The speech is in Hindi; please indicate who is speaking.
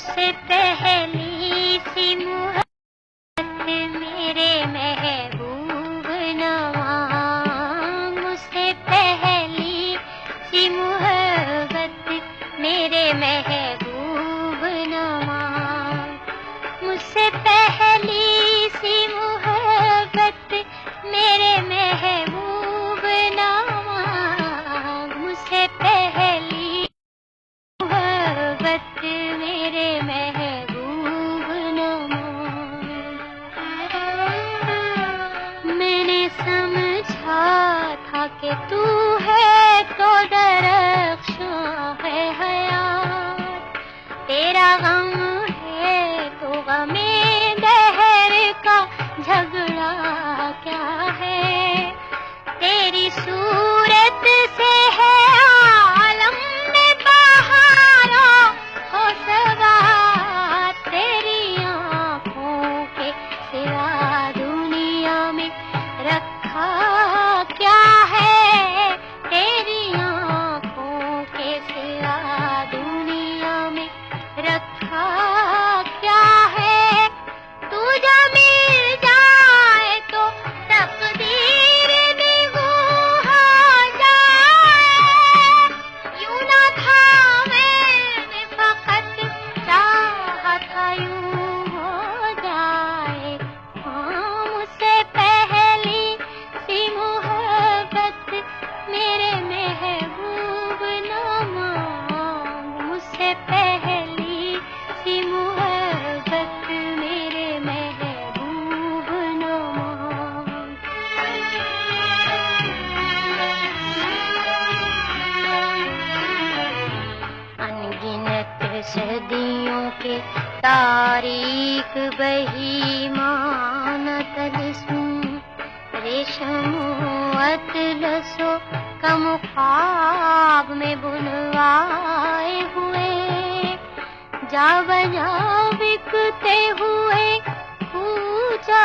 Speaker 1: मुझसे पहली सी मुहब्बत मेरे महबूब नवाज, मुझसे पहली सी मुहब्बत मेरे महबूब नवाज, मुझसे पहली सी मुहब्बत मेरे महबूब नवाज, मुझसे पहली मोहब्बत मेरे महबूब नवाज। मैंने समझा था कि तू है तो दरख्शां है हयात, तेरा गम है तो गमे दहर का झगड़ा क्या है, तेरी सूरत से है आलम में बहारों हो सवार, तेरी आँखों के सिवा दुनिया में रखा क्या है, तेरी आँखों के सिवा दुनिया में रखा क्या है। तू जब मिल जाए तो तकदीर भी गूं हो जाए, यूं ना था मैंने फकत चाहा था यूं हो जाए। हाँ, मुझसे पहली सी मुहब्बत मेरे महबूब नवाज, मुझसे पहली सी मुहब्बत मेरे महबूब नवाज। अनगिनत सदियों के तारीख बही माना तलिस्म, रेशमो अतलसो कम ख्वाब में बुलवाए हुए, जा बजा बिकते हुए पूछो